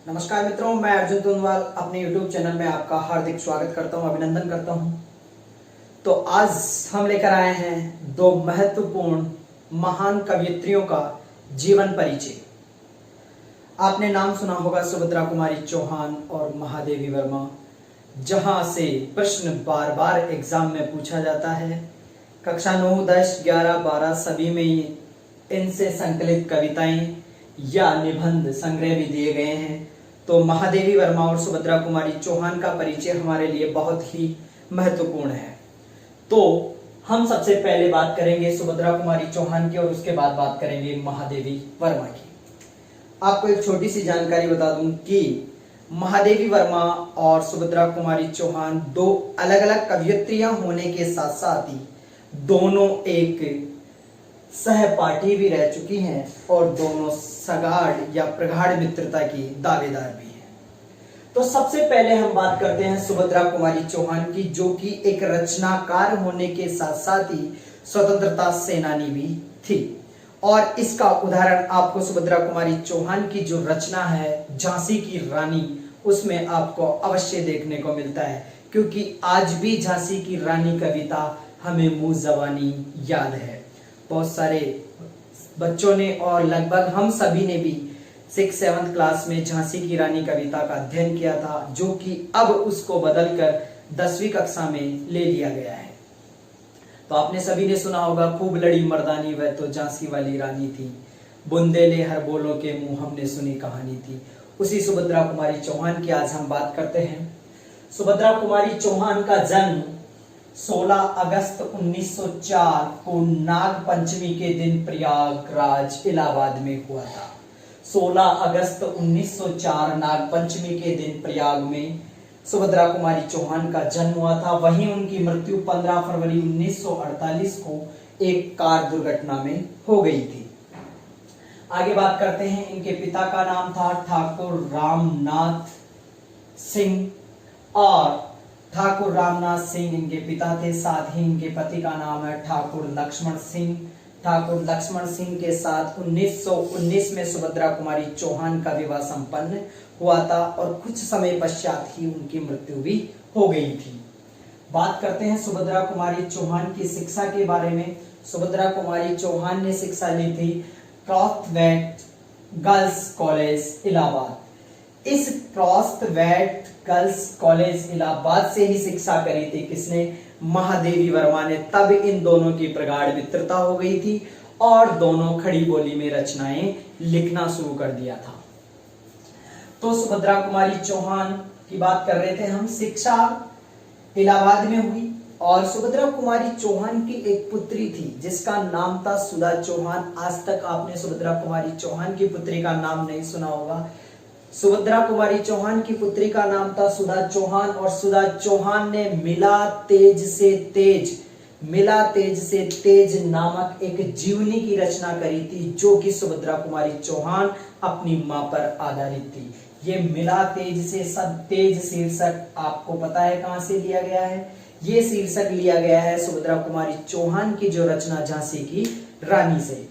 नमस्कार मित्रों, मैं अर्जुन तुंदवाल अपने YouTube चैनल में आपका हार्दिक स्वागत करता हूं, अभिनंदन करता हूं। तो आज हम लेकर आए हैं दो महत्वपूर्ण महान कवयित्रियों का जीवन परिचय। आपने नाम सुना होगा सुभद्रा कुमारी चौहान और महादेवी वर्मा, जहां से प्रश्न बार बार एग्जाम में पूछा जाता है। कक्षा 9, 10, 11, 12 सभी में इनसे संकलित कविताएं या निबंध संग्रह भी दिए गए हैं। तो महादेवी वर्मा और सुभद्रा कुमारी चौहान का परिचय हमारे लिए बहुत ही महत्वपूर्ण है। तो हम सबसे पहले बात करेंगे सुभद्रा कुमारी चौहान की और उसके बाद बात करेंगे महादेवी वर्मा की। आपको एक छोटी सी जानकारी बता दूं कि महादेवी वर्मा और सुभद्रा कुमारी चौहान दो अलग अलग कवयित्रियां होने के साथ साथ ही दोनों एक सहपाठी भी रह चुकी हैं और दोनों सगाढ़ या प्रगाढ़ मित्रता की दावेदार भी हैं। तो सबसे पहले हम बात करते हैं सुभद्रा कुमारी चौहान की, जो कि एक रचनाकार होने के साथ साथ ही स्वतंत्रता सेनानी भी थी। और इसका उदाहरण आपको सुभद्रा कुमारी चौहान की जो रचना है झांसी की रानी, उसमें आपको अवश्य देखने को मिलता है, क्योंकि आज भी झांसी की रानी कविता हमें मुंह जबानी याद है। बहुत सारे बच्चों ने और लगभग हम सभी ने भी 6th 7th क्लास में झांसी की रानी कविता का अध्ययन किया था, जो कि अब उसको बदलकर 10वीं कक्षा में ले लिया गया है। तो आपने सभी ने सुना होगा, खूब लड़ी मर्दानी वह तो झांसी वाली रानी थी, बुंदेले हर बोलों के मुंह हमने सुनी कहानी थी। उसी सुभद्रा कुमारी चौहान की आज हम बात करते हैं। सुभद्रा कुमारी चौहान का जन्म 16 अगस्त 1904 को नाग पंचमी के दिन प्रयागराज इलाहाबाद में हुआ था। 16 अगस्त 1904 नाग पंचमी के दिन प्रयाग में सुभद्रा कुमारी चौहान का जन्म हुआ था। वहीं उनकी मृत्यु 15 फरवरी 1948 को एक कार दुर्घटना में हो गई थी। आगे बात करते हैं। इनके पिता का नाम था ठाकुर रामनाथ सिंह और ठाकुर रामनाथ सिंह इनके पिता थे। साथ ही इनके पति का नाम है ठाकुर लक्ष्मण सिंह। ठाकुर लक्ष्मण सिंह के साथ 1919 में सुभद्रा कुमारी चौहान का विवाह संपन्न हुआ था और कुछ समय पश्चात ही उनकी मृत्यु भी हो गई थी। बात करते हैं सुभद्रा कुमारी चौहान की शिक्षा के बारे में। सुभद्रा कुमारी चौहान ने शिक्षा ली थी क्रॉथवेट गर्ल्स कॉलेज इलाहाबाद। इस क्रॉथवेट गर्ल्स कॉलेज इलाहाबाद से ही शिक्षा करी थी किसने? महादेवी वर्मा ने। तब इन दोनों की प्रगाढ़ मित्रता हो गई थी और दोनों खड़ी बोली में रचनाएं लिखना शुरू कर दिया था। तो सुभद्रा कुमारी चौहान की बात कर रहे थे हम। शिक्षा इलाहाबाद में हुई और सुभद्रा कुमारी चौहान की एक पुत्री थी जिसका नाम था सुधा चौहान। आज तक आपने सुभद्रा कुमारी चौहान की पुत्री का नाम नहीं सुना होगा। सुभद्रा कुमारी चौहान की पुत्री का नाम था सुधा चौहान और सुधा चौहान ने मिला तेज से तेज नामक एक जीवनी की रचना करी थी, जो कि सुभद्रा कुमारी चौहान अपनी मां पर आधारित थी। ये मिला तेज से सब तेज शीर्षक आपको पता है कहां से लिया गया है? ये शीर्षक लिया गया है सुभद्रा कुमारी चौहान की जो रचना झांसी की रानी से।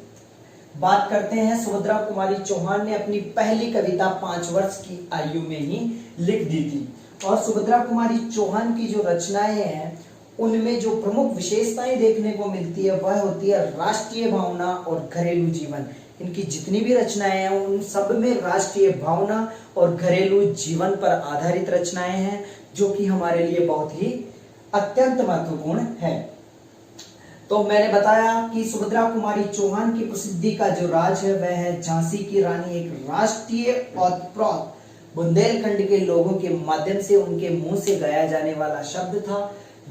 बात करते हैं। सुभद्रा कुमारी चौहान ने अपनी पहली कविता 5 वर्ष की आयु में ही लिख दी थी और सुभद्रा कुमारी चौहान की जो रचनाएं हैं उनमें जो प्रमुख विशेषताएं देखने को मिलती है वह होती है राष्ट्रीय भावना और घरेलू जीवन। इनकी जितनी भी रचनाएं हैं उन सब में राष्ट्रीय भावना और घरेलू जीवन पर आधारित रचनाएं हैं, जो कि हमारे लिए बहुत ही अत्यंत महत्वपूर्ण है। तो मैंने बताया कि सुभद्रा कुमारी चौहान की प्रसिद्धि का जो राज है वह है झांसी की रानी। एक राष्ट्रीय ओतप्रोत बुंदेलखंड के लोगों के माध्यम से उनके मुंह से गाया जाने वाला शब्द था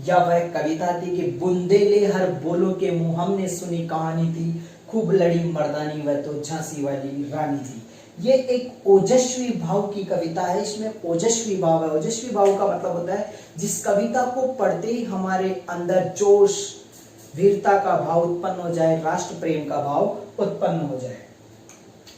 या वह कविता थी कि बुंदेले हर बोलों के मुंह हमने सुनी कहानी थी, खूब लड़ी मर्दानी वह तो झांसी वाली रानी थी। ये एक ओजस्वी भाव की कविता है। इसमें ओजस्वी भाव है। ओजस्वी भाव का मतलब होता है जिस कविता को पढ़ते ही हमारे अंदर जोश, वीरता का भाव उत्पन्न हो जाए, राष्ट्र प्रेम का भाव उत्पन्न हो जाए।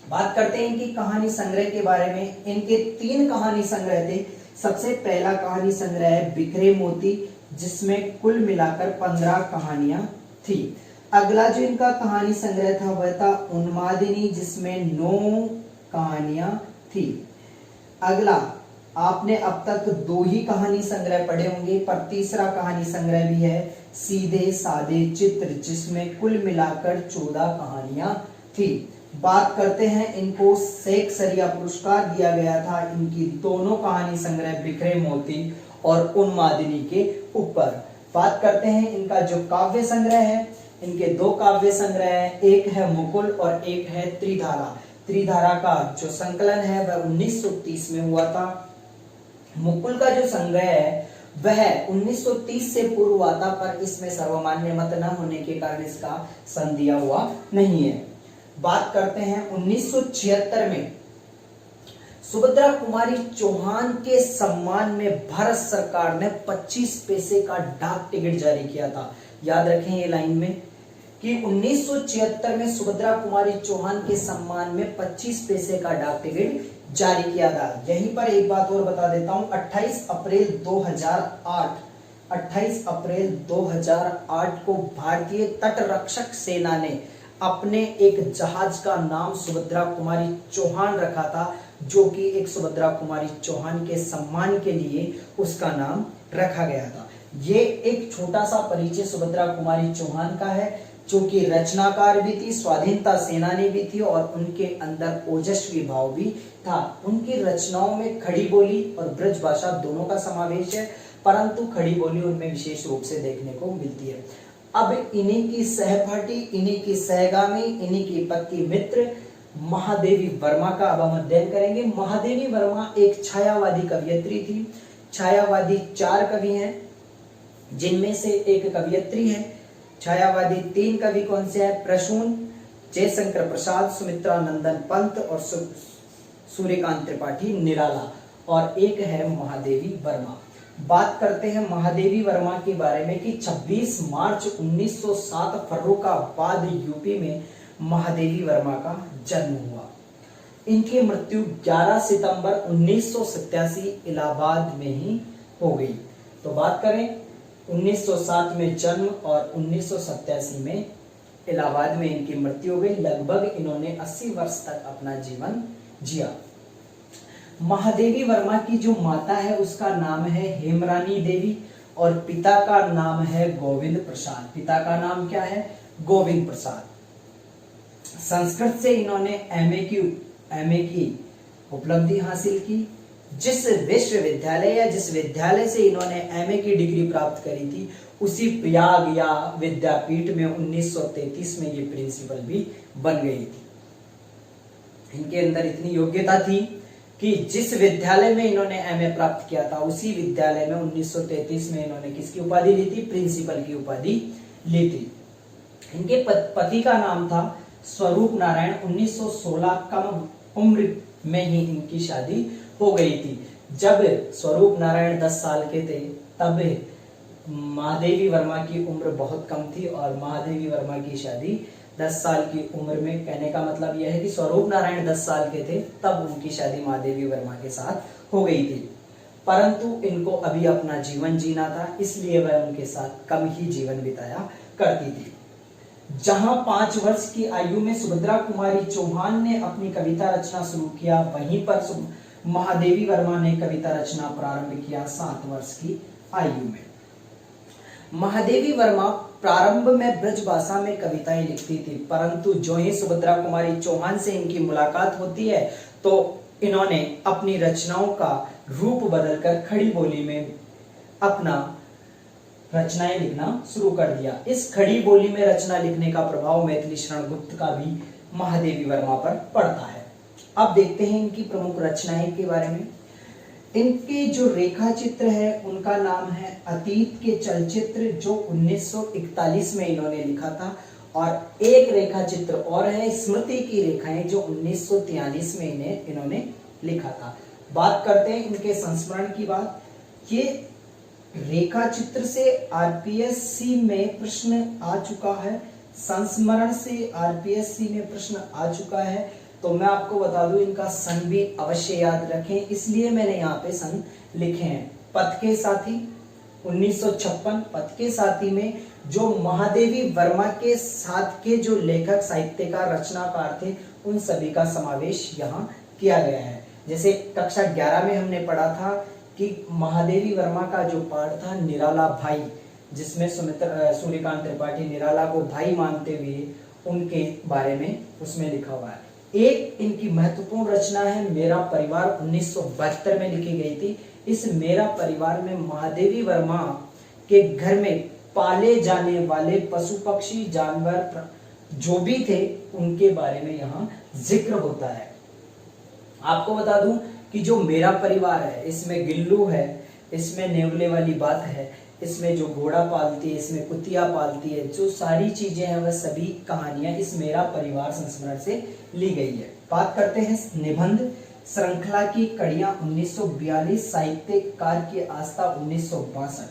बात करते हैं इनकी कहानी संग्रह के बारे में। इनके 3 कहानी संग्रह थे। सबसे पहला कहानी संग्रह है बिखरे मोती, जिसमें कुल मिलाकर 15 कहानियां थी। अगला जो इनका कहानी संग्रह था वह था उन्मादिनी, जिसमें 9 कहानियां थी। अगला, आपने अब तक 2 ही कहानी संग्रह पढ़े होंगे, पर तीसरा कहानी संग्रह भी है, सीधे साधे चित्र, जिसमें कुल मिलाकर 14 कहानियां थी। बात करते हैं, इनको शेक्सपियर पुरस्कार दिया गया था इनकी दोनों कहानी संग्रह बिखरे मोती और उन्मादिनी के ऊपर। बात करते हैं इनका जो काव्य संग्रह है, इनके 2 काव्य संग्रह है, एक है मुकुल और एक है त्रिधारा। त्रिधारा का जो संकलन है वह 1930 में हुआ था। मुकुल का जो संग्रह है वह 1930 से पूर्व हुआ था, पर इसमें सर्वमान्य मत न होने के कारण इसका सन दिया हुआ नहीं है। बात करते हैं 1976 में सुभद्रा कुमारी चौहान के सम्मान में भारत सरकार ने 25 पैसे का डाक टिकट जारी किया था। याद रखें ये लाइन में कि 1976 में सुभद्रा कुमारी चौहान के सम्मान में 25 पैसे का डाक टिकट जारी किया था। यहीं पर एक बात और बता देता हूं, 28 अप्रैल 2008 को भारतीय तटरक्षक सेना ने अपने एक जहाज का नाम सुभद्रा कुमारी चौहान रखा था, जो कि एक सुभद्रा कुमारी चौहान के सम्मान के लिए उसका नाम रखा गया था। ये एक छोटा सा परिचय सुभद्रा कुमारी चौहान का है, जो कि रचनाकार भी थी, स्वाधीनता सेनानी भी थी और उनके अंदर ओजस्वी भाव भी था। उनकी रचनाओं में खड़ी बोली और ब्रज भाषा दोनों का समावेश है, परंतु खड़ी बोली उनमें विशेष रूप से देखने को मिलती है। अब इन्हीं की सहपाठी, इन्हीं की सहगामी, इन्हीं की पति मित्र महादेवी वर्मा का अब हम अध्ययन करेंगे। महादेवी वर्मा एक छायावादी कवियत्री थी। छायावादी 4 कवि हैं, जिनमें से एक कवियत्री है। छायावादी 3 कवि कौन से हैं? प्रसून, जयशंकर प्रसाद, सुमित्रा नंदन पंत और सूर्यकांत त्रिपाठी निराला, और एक है महादेवी वर्मा। बात करते हैं महादेवी वर्मा के बारे में कि 26 मार्च 1907 फर्रुखाबाद यूपी में महादेवी वर्मा का जन्म हुआ। इनकी मृत्यु 11 सितंबर 1987 इलाहाबाद में ही हो गई। तो बात करें 1907 में जन्म और 1987 में इलाहाबाद में इनकी मृत्यु हो गई। लगभग इन्होंने 80 वर्ष तक अपना जीवन जिया। महादेवी वर्मा की जो माता है उसका नाम है हेमरानी देवी और पिता का नाम है गोविंद प्रसाद। पिता का नाम क्या है? गोविंद प्रसाद। संस्कृत से इन्होंने एमए की उपलब्धि हासिल की। जिस विश्वविद्यालय या जिस विद्यालय से इन्होंने एमए की डिग्री प्राप्त करी थी, उसी प्रयाग या विद्यापीठ में 1933 में ये प्रिंसिपल भी बन गई थी। इनके अंदर इतनी योग्यता थी कि जिस विद्यालय में इन्होंने एमए प्राप्त किया था, उसी विद्यालय में 1933 में इन्होंने किसकी उपाधि ली थी? प्रिंसिपल की उपाधि ली थी। इनके पति का नाम था स्वरूप नारायण। 1916 कम उम्र में ही इनकी शादी हो गई थी। जब स्वरूप नारायण 10 साल के थे, तब महादेवी वर्मा की उम्र बहुत कम थी और महादेवी वर्मा की शादी 10 साल की उम्र में, कहने का मतलब यह है कि स्वरूप नारायण 10 साल के थे तब उनकी शादी महादेवी वर्मा के साथ हो गई थी। परंतु इनको अभी अपना जीवन जीना था, इसलिए वह उनके साथ कम ही जीवन बिताया करती थी। जहां 5 वर्ष की आयु में सुभद्रा कुमारी चौहान ने अपनी कविता रचना शुरू किया, वहीं पर महादेवी वर्मा ने कविता रचना प्रारंभ किया 7 वर्ष की आयु में। महादेवी वर्मा प्रारंभ में ब्रज भाषा में कविताएं लिखती थी, परंतु जो ही सुभद्रा कुमारी चौहान से इनकी मुलाकात होती है तो इन्होंने अपनी रचनाओं का रूप बदलकर खड़ी बोली में अपना रचनाएं लिखना शुरू कर दिया। इस खड़ी बोली में रचना लिखने का प्रभाव मैथिली शरण गुप्त का भी महादेवी वर्मा पर पड़ता है। अब देखते हैं इनकी प्रमुख रचनाएं के बारे में। इनके जो रेखा चित्र है उनका नाम है अतीत के चलचित्र, जो 1941 में इन्होंने लिखा था, और एक रेखा चित्र और है स्मृति की रेखाएं, जो 1943 में इन्होंने लिखा था। बात करते हैं इनके संस्मरण की बात। ये रेखा चित्र से आरपीएससी में प्रश्न आ चुका है, संस्मरण से आरपीएससी में प्रश्न आ चुका है। तो मैं आपको बता दूं, इनका सन भी अवश्य याद रखें, इसलिए मैंने यहाँ पे सन लिखे हैं। पथ के साथी 1956, पथ के साथी में जो महादेवी वर्मा के साथ के जो लेखक, साहित्यकार, रचनाकार थे, उन सभी का समावेश यहाँ किया गया है। जैसे कक्षा 11 में हमने पढ़ा था कि महादेवी वर्मा का जो पाठ था निराला भाई, जिसमें सूर्यकांत त्रिपाठी निराला को भाई मानते हुए उनके बारे में उसमें लिखा हुआ है। एक इनकी महत्वपूर्ण रचना है मेरा परिवार, 1972 में लिखी गई थी। इस मेरा परिवार में महादेवी वर्मा के घर में पाले जाने वाले पशु पक्षी जानवर जो भी थे उनके बारे में यहाँ जिक्र होता है। आपको बता दूं कि जो मेरा परिवार है इसमें गिल्लू है, इसमें नेवले वाली बात है, इसमें जो घोड़ा पालती है, इसमें कुतिया पालती है, जो सारी चीजें हैं वह सभी कहानियां इस मेरा परिवार संस्मरण से ली गई है। बात करते हैं निबंध श्रृंखला की कड़ियां 1942, साहित्यकार की आस्था 1962,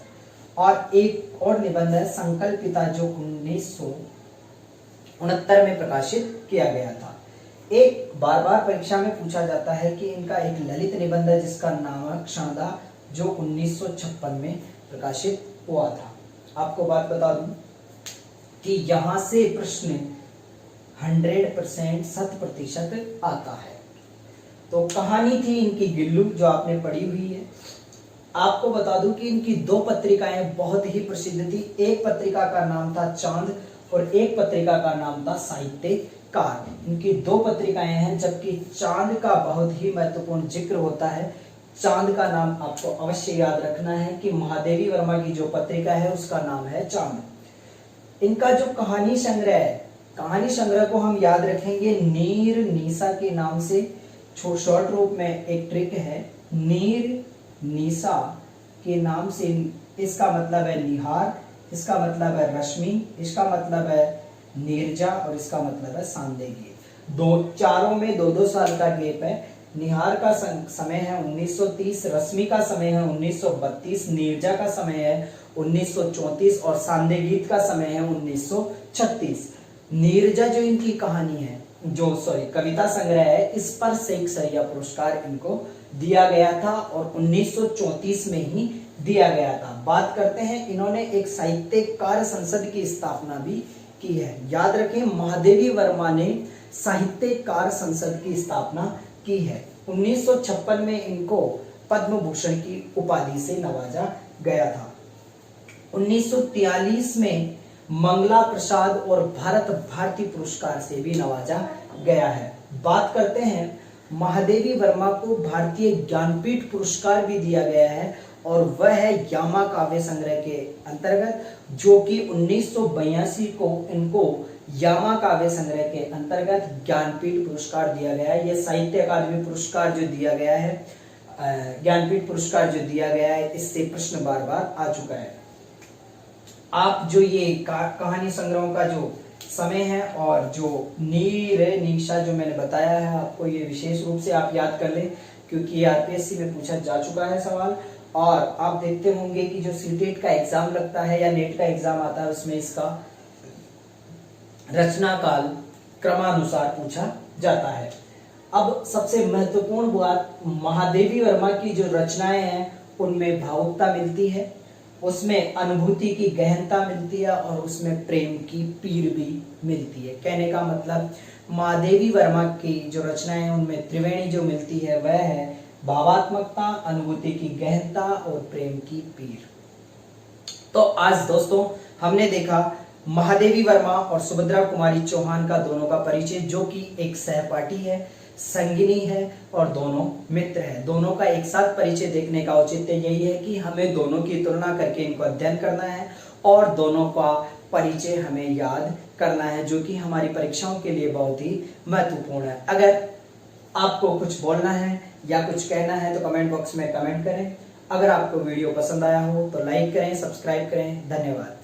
और एक और निबंध है संकल्पिता जो 1969 में प्रकाशित किया गया था। एक बार बार परीक्षा में पूछा जाता है कि इनका एक ललित निबंध है जिसका नाम है क्षणदा, जो 1956 में प्रकाशित हुआ था। आपको बात बता दूं कि यहां से प्रश्न 100% 100% आता है। तो कहानी थी इनकी गिल्लू, जो आपने पढ़ी हुई है। आपको बता दूं कि इनकी 2 पत्रिकाएं बहुत ही प्रसिद्ध थी। एक पत्रिका का नाम था चांद और एक पत्रिका का नाम था साहित्यकार। इनकी 2 पत्रिकाएं हैं, जबकि चांद का बहुत ही महत्वपूर्ण जिक्र होता है। चांद का नाम आपको अवश्य याद रखना है कि महादेवी वर्मा की जो पत्रिका है उसका नाम है चांद। इनका जो कहानी संग्रह है, कहानी संग्रह को हम याद रखेंगे नीर नीसा के नाम से। शॉर्ट रूप में एक ट्रिक है, नीर नीसा के नाम से। इसका मतलब है निहार, इसका मतलब है रश्मि, इसका मतलब है नीरजा और इसका मतलब है सांदेगी। चारों में 2-2 साल का गैप है। निहार का समय है 1930, रश्मि का समय है 1932, नीरजा का समय है 1934 और सांदेगीत का समय है 1936। नीरजा जो इनकी कहानी है, कविता संग्रह है, इस पर शेक्सपियर पुरस्कार इनको दिया गया था और 1934 में ही दिया गया था। बात करते हैं, इन्होंने एक साहित्यकार संसद की स्थापना भी की है। याद रखें, महादेवी वर्मा ने साहित्यकार संसद की स्थापना की है। 1956 में इनको पद्म भूषण की उपाधि से नवाजा गया था। 1943 में मंगला प्रसाद और भारत भारती पुरस्कार से भी नवाजा गया है। बात करते हैं, महादेवी वर्मा को भारतीय ज्ञानपीठ पुरस्कार भी दिया गया है और वह है यामा काव्य संग्रह के अंतर्गत, जो कि 1982 को इनको यामा काव्य संग्रह के अंतर्गत ज्ञानपीठ पुरस्कार दिया गया है। यह साहित्य अकादमी पुरस्कार जो दिया गया है, ज्ञानपीठ पुरस्कार जो दिया गया है, इससे प्रश्न बार बार आ चुका है। आप जो ये कहानी संग्रहों का जो समय है और जो नीर निशा जो मैंने बताया है आपको, ये विशेष रूप से आप याद कर लें क्योंकि ये आरपीएससी में पूछा जा चुका है सवाल। और आप देखते होंगे कि जो सीटेट का एग्जाम लगता है या नेट का एग्जाम आता है उसमें इसका रचना काल क्रमानुसार पूछा जाता है। अब सबसे महत्वपूर्ण बात, महादेवी वर्मा की जो रचनाएं हैं उनमें भावुकता मिलती है, उसमें अनुभूति की गहनता मिलती है और उसमें प्रेम की पीर भी मिलती है। कहने का मतलब, महादेवी वर्मा की जो रचनाएं हैं उनमें त्रिवेणी जो मिलती है वह है भावात्मकता, अनुभूति की गहनता और प्रेम की पीर। तो आज दोस्तों हमने देखा महादेवी वर्मा और सुभद्रा कुमारी चौहान का दोनों का परिचय, जो कि एक सहपाठी है, संगिनी है और दोनों मित्र हैं। दोनों का एक साथ परिचय देखने का औचित्य यही है कि हमें दोनों की तुलना करके इनको अध्ययन करना है और दोनों का परिचय हमें याद करना है, जो कि हमारी परीक्षाओं के लिए बहुत ही महत्वपूर्ण है। अगर आपको कुछ बोलना है या कुछ कहना है तो कमेंट बॉक्स में कमेंट करें। अगर आपको वीडियो पसंद आया हो तो लाइक करें, सब्सक्राइब करें। धन्यवाद।